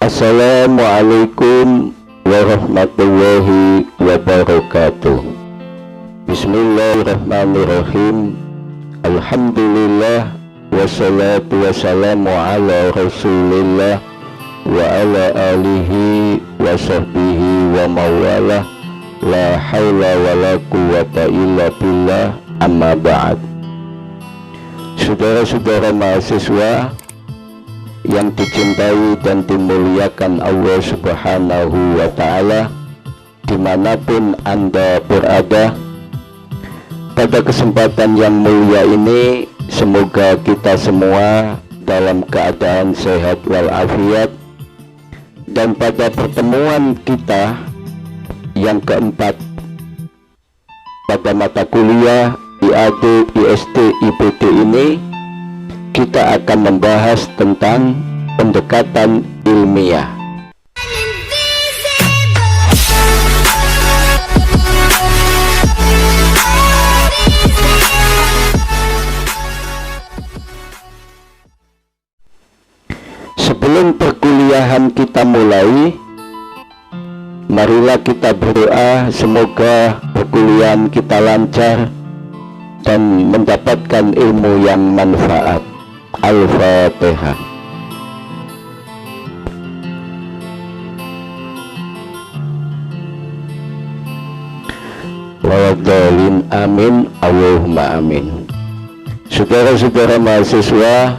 Assalamualaikum warahmatullahi wabarakatuh. Bismillahirrahmanirrahim. Alhamdulillah wassalatu wassalamu ala rasulillah wa ala alihi wa sahbihi wa mawalah. La hawla wa la quwwata illa billah, amma ba'd. Saudara-saudara mahasiswa yang dicintai dan dimuliakan Allah Subhanahu wa Ta'ala, dimanapun Anda berada, pada kesempatan yang mulia ini semoga kita semua dalam keadaan sehat walafiat. Dan pada pertemuan kita yang keempat pada mata kuliah IAD, IST, IPT ini, kita akan membahas tentang pendekatan ilmiah. Sebelum perkuliahan kita mulai, marilah kita berdoa semoga perkuliahan kita lancar dan mendapatkan ilmu yang manfaat. Al-Fatihah. Waladhalin, amin, Allahumma amin. Saudara-saudara mahasiswa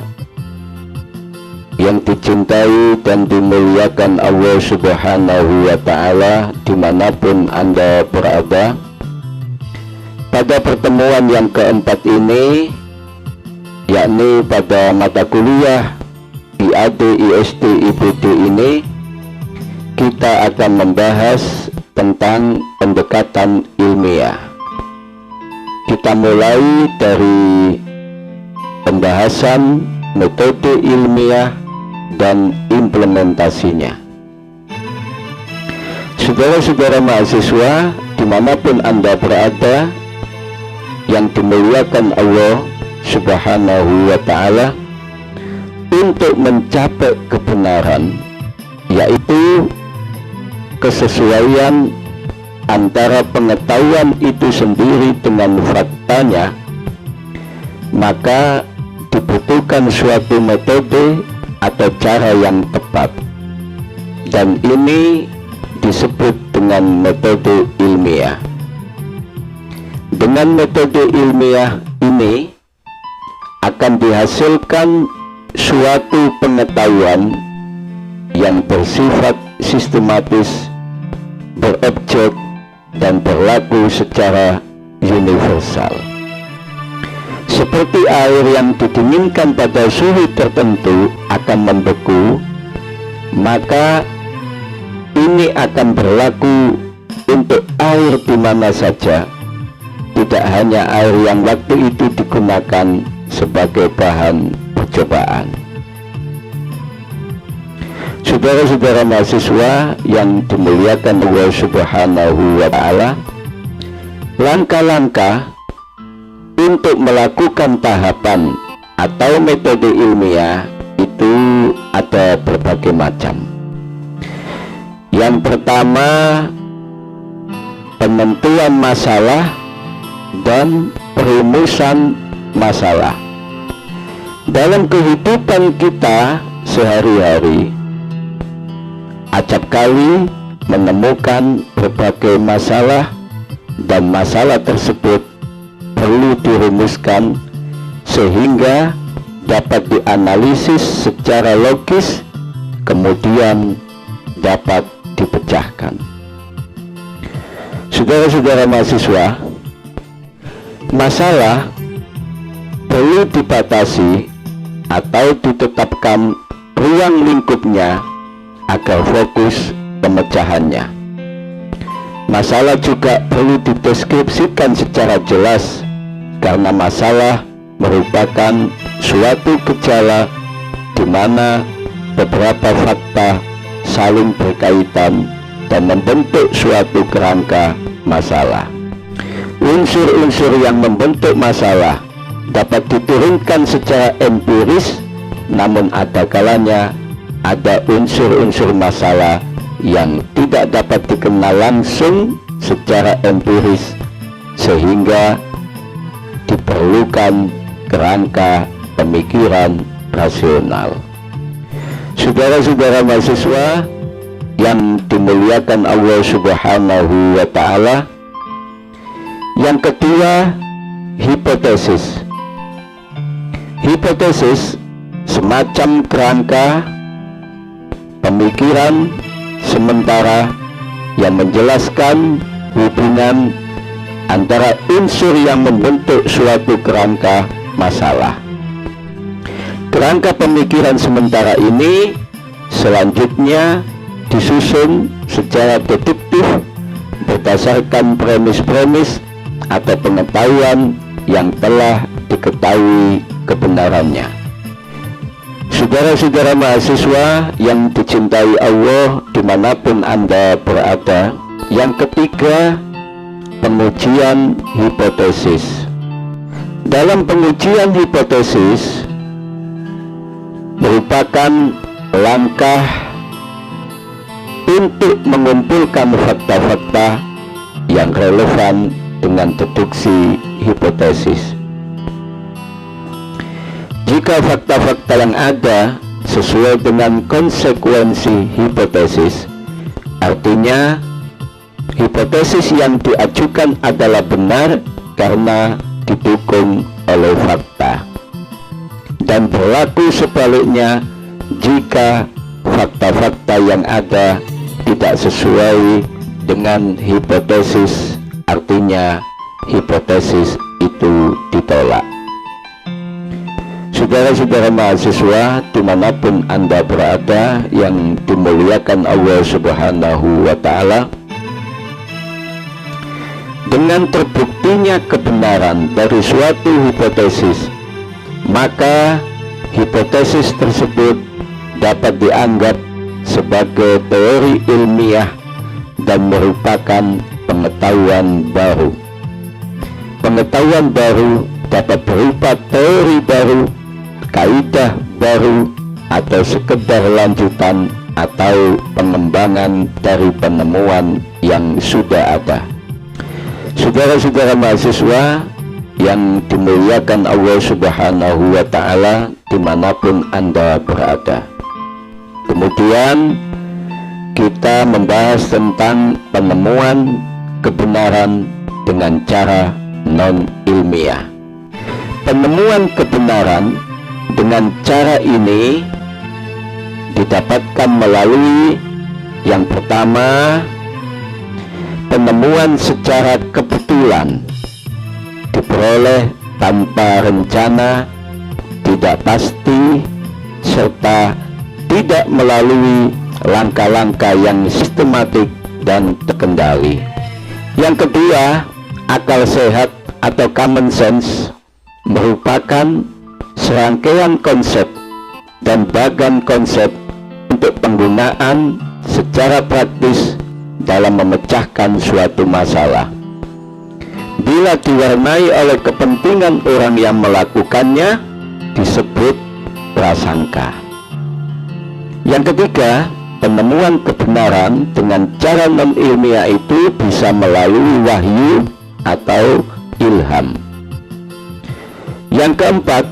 yang dicintai dan dimuliakan Allah Subhanahu wa Ta'ala, dimanapun Anda berada, pada pertemuan yang keempat ini, yakni pada mata kuliah IAD, IST, IPT ini, kita akan membahas tentang pendekatan ilmiah. Kita mulai dari pembahasan metode ilmiah dan implementasinya. Saudara-saudara mahasiswa dimanapun Anda berada yang dimuliakan Allah Subhanahu wa Ta'ala, untuk mencapai kebenaran, yaitu kesesuaian antara pengetahuan itu sendiri dengan faktanya, maka dibutuhkan suatu metode atau cara yang tepat, dan ini disebut dengan metode ilmiah. Dengan metode ilmiah ini akan dihasilkan suatu pengetahuan yang bersifat sistematis, berobjek, dan berlaku secara universal. Seperti air yang didinginkan pada suhu tertentu akan membeku, maka ini akan berlaku untuk air di mana saja, tidak hanya air yang waktu itu digunakan sebagai bahan percobaan. Saudara-saudara mahasiswa yang dimuliakan Allah Subhanahu wa Ta'ala, langkah-langkah untuk melakukan tahapan atau metode ilmiah itu ada berbagai macam. Yang pertama, penentuan masalah dan perumusan masalah. Dalam kehidupan kita sehari-hari, acap kali menemukan berbagai masalah, dan masalah tersebut perlu dirumuskan sehingga dapat dianalisis secara logis, kemudian dapat dipecahkan. Saudara-saudara mahasiswa, masalah perlu dibatasi atau ditetapkan ruang lingkupnya agar fokus pemecahannya. Masalah juga perlu dideskripsikan secara jelas, karena masalah merupakan suatu gejala di mana beberapa fakta saling berkaitan dan membentuk suatu kerangka masalah. Unsur-unsur yang membentuk masalah dapat diturunkan secara empiris, namun ada kalanya ada unsur-unsur masalah yang tidak dapat dikenal langsung secara empiris, sehingga diperlukan kerangka pemikiran rasional. Saudara-saudara mahasiswa yang dimuliakan Allah Subhanahu wa Ta'ala, yang kedua, hipotesis. Hipotesis semacam kerangka pemikiran sementara yang menjelaskan hubungan antara unsur yang membentuk suatu kerangka masalah. Kerangka pemikiran sementara ini selanjutnya disusun secara deduktif berdasarkan premis-premis atau pengetahuan yang telah diketahui kebenarannya. Saudara-saudara mahasiswa yang dicintai Allah dimanapun Anda berada, yang ketiga, pengujian hipotesis. Dalam pengujian hipotesis merupakan langkah untuk mengumpulkan fakta-fakta yang relevan dengan deduksi hipotesis. Jika fakta-fakta yang ada sesuai dengan konsekuensi hipotesis, artinya hipotesis yang diajukan adalah benar karena didukung oleh fakta. Dan berlaku sebaliknya jika fakta-fakta yang ada tidak sesuai dengan hipotesis, artinya hipotesis itu ditolak. Saudara-saudara mahasiswa dimanapun Anda berada yang dimuliakan Allah Subhanahu wa Ta'ala, dengan terbuktinya kebenaran dari suatu hipotesis, maka hipotesis tersebut dapat dianggap sebagai teori ilmiah dan merupakan pengetahuan baru. Pengetahuan baru dapat berupa teori baru, kaidah baru, atau sekedar lanjutan atau pengembangan dari penemuan yang sudah ada. Saudara-saudara mahasiswa yang dimuliakan Allah Subhanahu wa Ta'ala dimanapun Anda berada, kemudian kita membahas tentang penemuan kebenaran dengan cara non-ilmiah. Penemuan kebenaran dengan cara ini didapatkan melalui yang pertama, penemuan secara kebetulan, diperoleh tanpa rencana, tidak pasti, serta tidak melalui langkah-langkah yang sistematik dan terkendali. Yang kedua, akal sehat atau common sense merupakan serangkaian konsep dan bagan konsep untuk penggunaan secara praktis dalam memecahkan suatu masalah. Bila diwarnai oleh kepentingan orang yang melakukannya, disebut prasangka. Yang ketiga, penemuan kebenaran dengan cara non-ilmiah itu bisa melalui wahyu atau ilham. Yang keempat,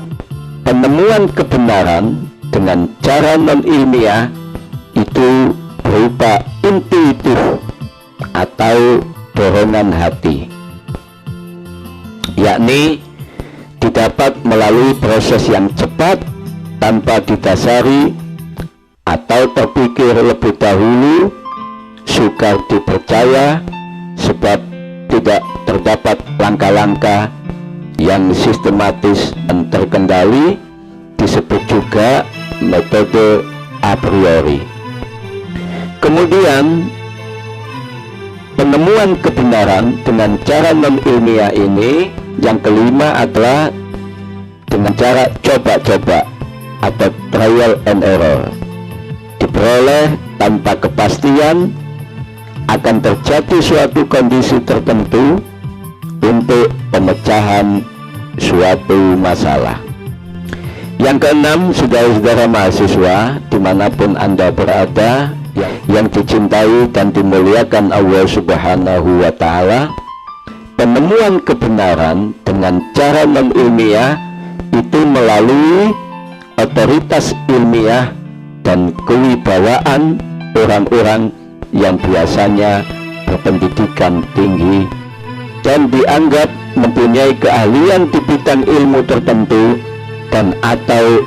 penemuan kebenaran dengan cara non-ilmiah itu berupa intuitif atau dorongan hati, yakni didapat melalui proses yang cepat tanpa didasari atau terpikir lebih dahulu, sukar dipercaya sebab tidak terdapat langkah-langkah yang sistematis dan terkendali, disebut juga metode a priori. Kemudian penemuan kebenaran dengan cara non-ilmiah ini, yang kelima adalah dengan cara coba-coba atau trial and error, diperoleh tanpa kepastian akan terjadi suatu kondisi tertentu untuk pemecahan suatu masalah. Yang keenam, saudara-saudara mahasiswa dimanapun Anda berada, yang dicintai dan dimuliakan Allah Subhanahu wa Ta'ala, penemuan kebenaran dengan cara non-ilmiah itu melalui otoritas ilmiah dan kewibawaan orang-orang yang biasanya berpendidikan tinggi dan dianggap mempunyai keahlian di bidang ilmu tertentu, dan atau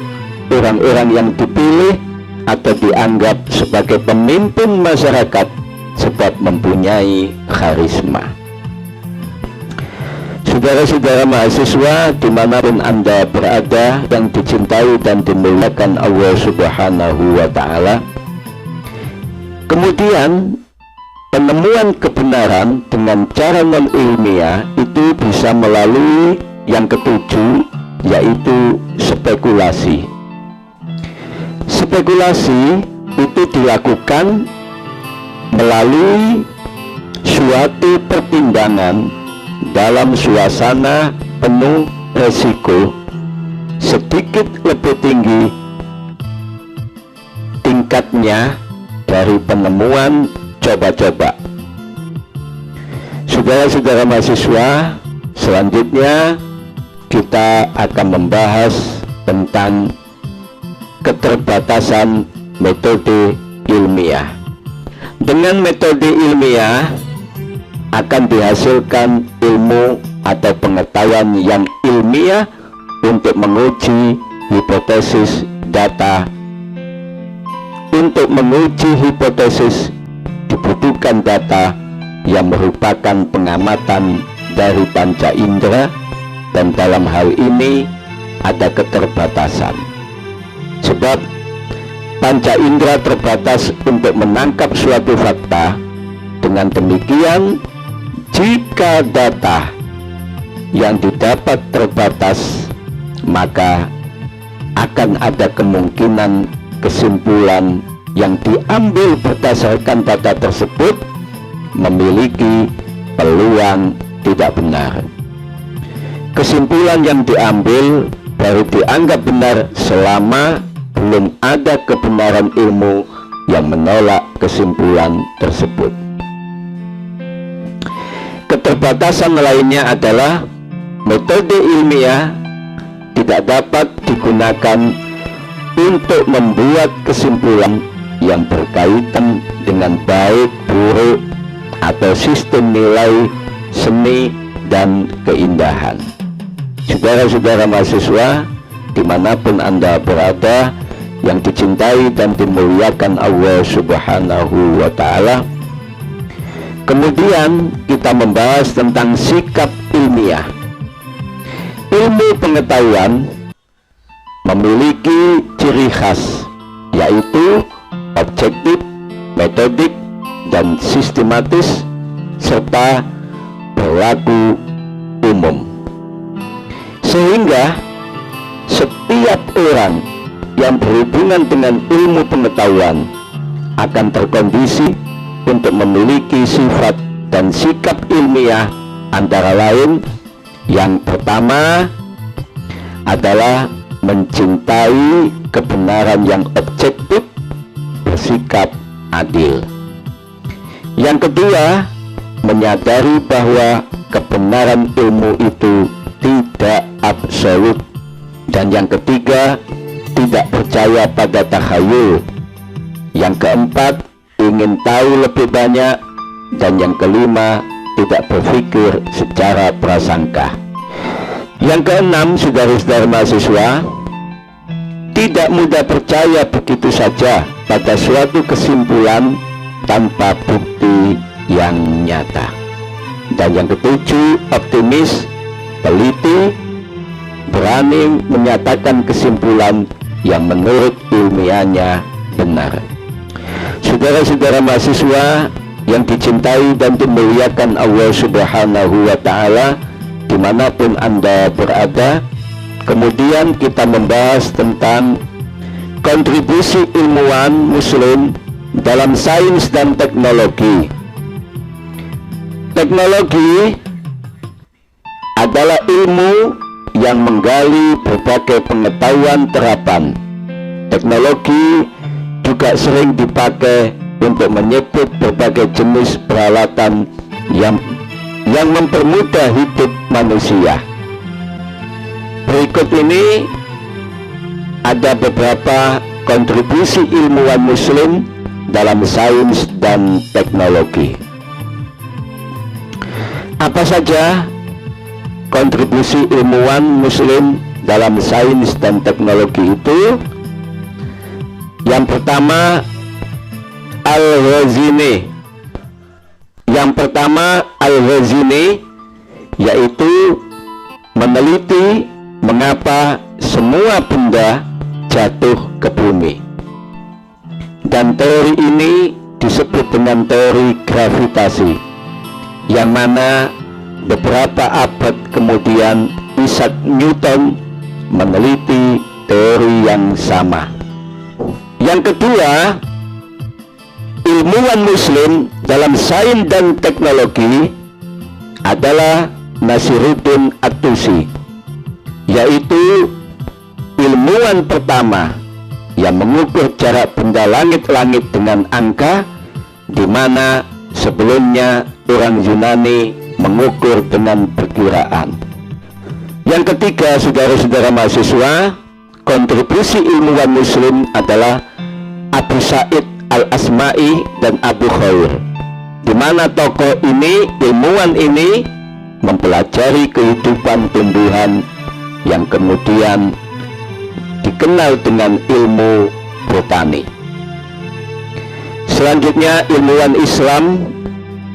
orang-orang yang dipilih atau dianggap sebagai pemimpin masyarakat sebab mempunyai karisma. Saudara-saudara mahasiswa dimanapun Anda berada, yang dicintai dan dimuliakan Allah Subhanahu wa Ta'ala, kemudian penemuan kebenaran dengan cara non-ilmiah itu bisa melalui yang ketujuh, yaitu spekulasi. Spekulasi itu dilakukan melalui suatu pertimbangan dalam suasana penuh resiko, sedikit lebih tinggi tingkatnya dari penemuan coba-coba. Saudara-saudara mahasiswa, selanjutnya kita akan membahas tentang keterbatasan metode ilmiah. Dengan metode ilmiah akan dihasilkan ilmu atau pengetahuan yang ilmiah untuk menguji hipotesis data. Untuk menguji hipotesis dibutuhkan data yang merupakan pengamatan dari panca indera, dan dalam hal ini ada keterbatasan sebab panca indera terbatas untuk menangkap suatu fakta. Dengan demikian, jika data yang didapat terbatas, maka akan ada kemungkinan kesimpulan yang diambil berdasarkan data tersebut memiliki peluang tidak benar. Kesimpulan yang diambil baru dianggap benar selama belum ada kebenaran ilmu yang menolak kesimpulan tersebut. Keterbatasan lainnya adalah metode ilmiah tidak dapat digunakan untuk membuat kesimpulan yang berkaitan dengan baik, buruk, atau sistem nilai, seni, dan keindahan. Saudara-saudara mahasiswa dimanapun Anda berada, yang dicintai dan dimuliakan Allah Subhanahu wa Ta'ala, kemudian kita membahas tentang sikap ilmiah. Ilmu pengetahuan memiliki ciri khas, yaitu objektif, metodik, dan sistematis, serta berlaku umum. Sehingga setiap orang yang berhubungan dengan ilmu pengetahuan akan terkondisi untuk memiliki sifat dan sikap ilmiah, antara lain yang pertama adalah mencintai kebenaran yang objektif, bersikap adil. Yang kedua, menyadari bahwa kebenaran ilmu itu tidak absolut. Dan yang ketiga, tidak percaya pada takhayul. Yang keempat, ingin tahu lebih banyak. Dan yang kelima, tidak berpikir secara prasangka. Yang keenam, saudara-saudara mahasiswa, tidak mudah percaya begitu saja pada suatu kesimpulan tanpa bukti yang nyata. Dan yang ketujuh, optimis, teliti, berani menyatakan kesimpulan yang menurut ilmiahnya benar. Saudara-saudara mahasiswa yang dicintai dan dimuliakan Allah Subhanahu wa Ta'ala, dimanapun Anda berada, kemudian kita membahas tentang kontribusi ilmuwan muslim dalam sains dan teknologi. Teknologi adalah ilmu yang menggali berbagai pengetahuan terapan. Teknologi juga sering dipakai untuk menyebut berbagai jenis peralatan yang mempermudah hidup manusia. Berikut ini ada beberapa kontribusi ilmuwan Muslim dalam sains dan teknologi. Apa saja kontribusi ilmuwan Muslim dalam sains dan teknologi itu? Yang pertama, Al-Ghazini. Yaitu meneliti mengapa semua benda jatuh ke bumi. Dan teori ini disebut dengan teori gravitasi, yang mana beberapa abad kemudian Isaac Newton meneliti teori yang sama. Yang kedua, ilmuwan Muslim dalam sains dan teknologi adalah Nasiruddin At-Tusi, yaitu ilmuwan pertama yang mengukur jarak benda langit-langit dengan angka, di mana sebelumnya orang Yunani mengukur dengan perkiraan. Yang ketiga, saudara-saudara mahasiswa, kontribusi ilmuwan Muslim adalah Abu Sa'id Al-Asma'i dan Abu Khair, di mana tokoh ini, ilmuwan ini, mempelajari kehidupan tumbuhan yang kemudian dikenal dengan ilmu botani. Selanjutnya, ilmuwan Islam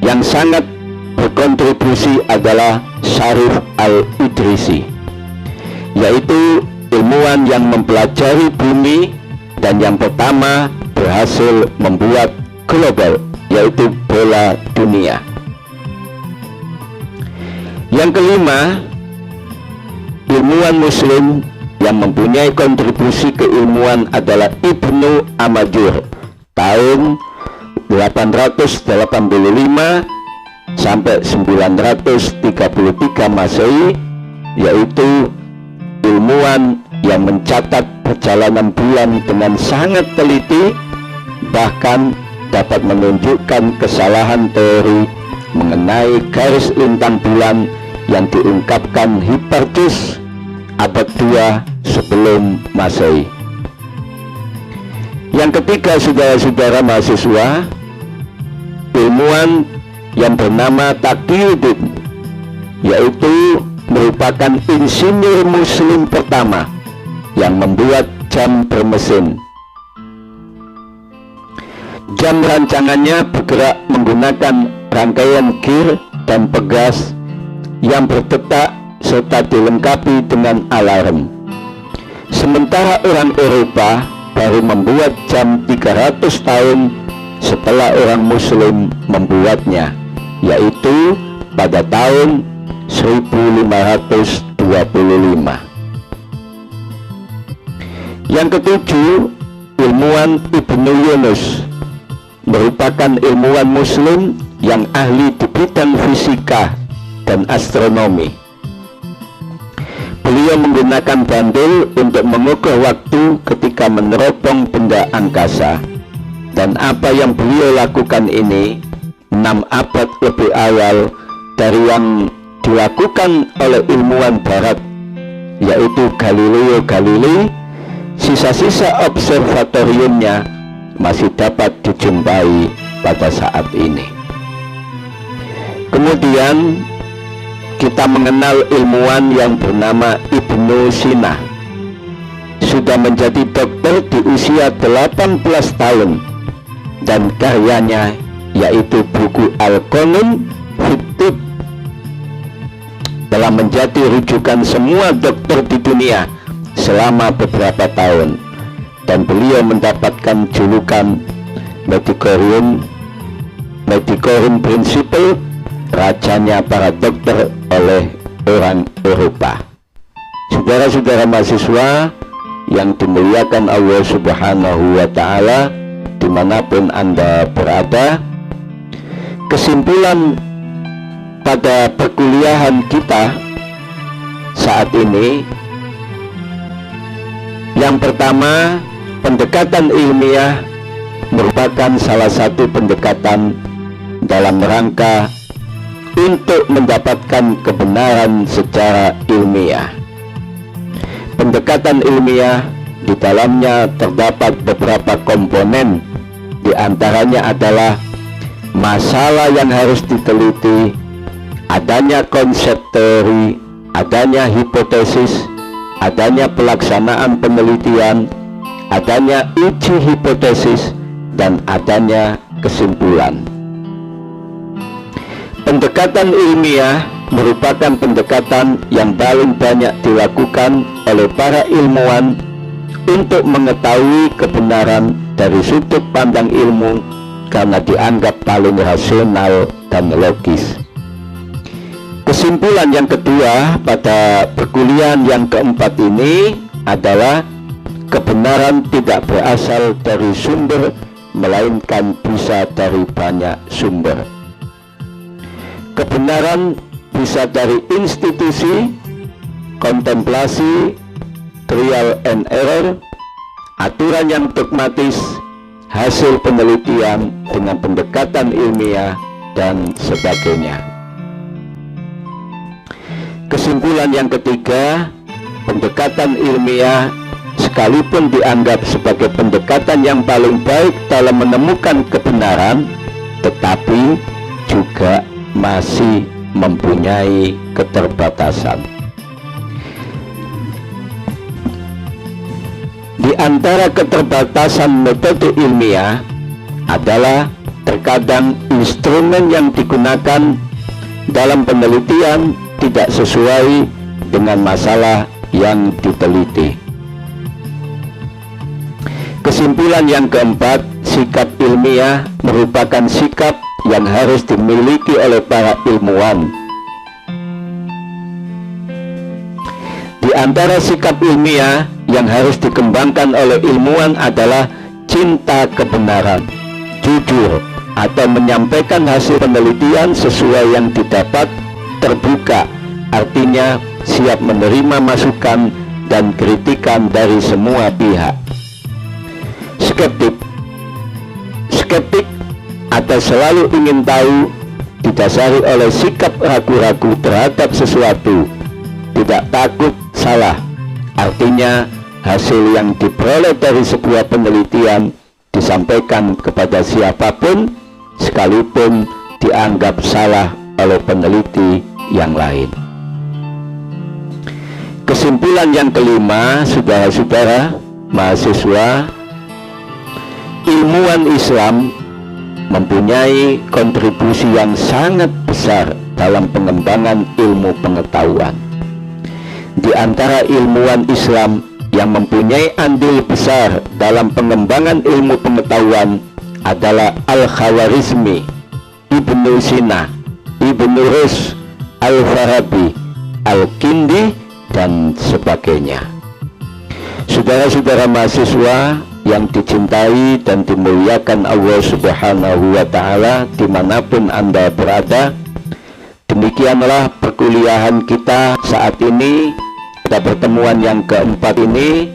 yang sangat berkontribusi adalah Syarif Al-Idrisi, yaitu ilmuwan yang mempelajari bumi dan yang pertama berhasil membuat global, yaitu bola dunia. Yang kelima, ilmuwan Muslim yang mempunyai kontribusi keilmuan adalah Ibnu Amajur tahun 885 sampai 933 Masehi, yaitu ilmuwan yang mencatat perjalanan bulan dengan sangat teliti, bahkan dapat menunjukkan kesalahan teori mengenai garis lintang bulan yang diungkapkan Hipparchus abad 2 sebelum Masehi. Yang ketiga, saudara-saudara mahasiswa, ilmuwan yang bernama Taqiyuddin, yaitu merupakan insinyur Muslim pertama yang membuat jam bermesin. Jam rancangannya bergerak menggunakan rangkaian gear dan pegas yang berdetak serta dilengkapi dengan alarm. Sementara orang Eropa baru membuat jam 300 tahun setelah orang Muslim membuatnya, yaitu pada tahun 1525. Yang ketujuh, ilmuwan Ibnu Yunus merupakan ilmuwan Muslim yang ahli di bidang fisika dan astronomi. Beliau menggunakan bandul untuk mengukur waktu ketika meneropong benda angkasa, dan apa yang beliau lakukan ini 6 abad lebih awal dari yang dilakukan oleh ilmuwan barat, yaitu Galileo Galilei. Sisa-sisa observatoriumnya masih dapat dijumpai pada saat ini. Kemudian kita mengenal ilmuwan yang bernama Ibnu Sina. Sudah menjadi dokter di usia 18 tahun, dan karyanya yaitu buku Al-Qanun fit Tibb telah menjadi rujukan semua dokter di dunia selama beberapa tahun, dan beliau mendapatkan julukan Medicorum Principal, rajanya para dokter oleh orang Eropa. Saudara-saudara mahasiswa yang dimuliakan Allah Subhanahu wa Ta'ala, dimanapun Anda berada, kesimpulan pada perkuliahan kita saat ini. Yang pertama, pendekatan ilmiah merupakan salah satu pendekatan dalam rangka untuk mendapatkan kebenaran secara ilmiah. Pendekatan ilmiah di dalamnya terdapat beberapa komponen, di antaranya adalah masalah yang harus diteliti, adanya konsep teori, adanya hipotesis, adanya pelaksanaan penelitian, adanya uji hipotesis, dan adanya kesimpulan. Pendekatan ilmiah merupakan pendekatan yang paling banyak dilakukan oleh para ilmuwan untuk mengetahui kebenaran dari sudut pandang ilmu karena dianggap paling rasional dan logis. Kesimpulan yang kedua pada perkuliahan yang keempat ini adalah kebenaran tidak berasal dari sumber, melainkan bisa dari banyak sumber. Kebenaran bisa dari institusi, kontemplasi, trial and error, aturan yang dogmatis, hasil penelitian dengan pendekatan ilmiah, dan sebagainya. Kesimpulan yang ketiga, pendekatan ilmiah sekalipun dianggap sebagai pendekatan yang paling baik dalam menemukan kebenaran, tetapi juga masih mempunyai keterbatasan. Di antara keterbatasan metode ilmiah adalah terkadang instrumen yang digunakan dalam penelitian tidak sesuai dengan masalah yang diteliti. Kesimpulan yang keempat, sikap ilmiah merupakan sikap yang harus dimiliki oleh para ilmuwan. Di antara sikap ilmiah yang harus dikembangkan oleh ilmuwan adalah cinta kebenaran, jujur, atau menyampaikan hasil penelitian sesuai yang didapat, terbuka, artinya siap menerima masukan dan kritikan dari semua pihak. Skeptik atau selalu ingin tahu didasari oleh sikap ragu-ragu terhadap sesuatu, tidak takut salah, artinya hasil yang diperoleh dari sebuah penelitian disampaikan kepada siapapun sekalipun dianggap salah oleh peneliti yang lain. Kesimpulan yang kelima, saudara-saudara mahasiswa, ilmuwan Islam mempunyai kontribusi yang sangat besar dalam pengembangan ilmu pengetahuan. Di antara ilmuwan Islam yang mempunyai andil besar dalam pengembangan ilmu pengetahuan adalah Al-Khawarizmi, Ibnu Sina, Ibnu Rus, Al-Farabi, Al-Kindi, dan sebagainya. Saudara-saudara mahasiswa yang dicintai dan dimuliakan Allah Subhanahu wa Ta'ala, dimanapun Anda berada, demikianlah perkuliahan kita saat ini pada pertemuan yang keempat ini,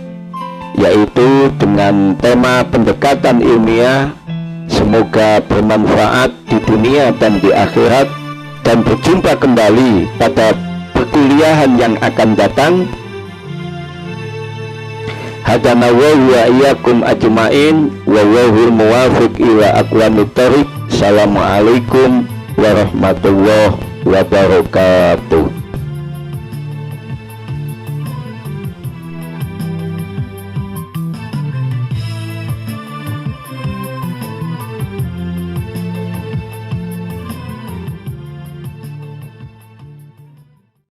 yaitu dengan tema pendekatan ilmiah. Semoga bermanfaat di dunia dan di akhirat, dan berjumpa kembali pada perkuliahan yang akan datang. Hadana wa iyyakum ajmain, wallahul muwaffiq ila aqwamit thoriq. Assalamualaikum warahmatullahi wabarakatuh.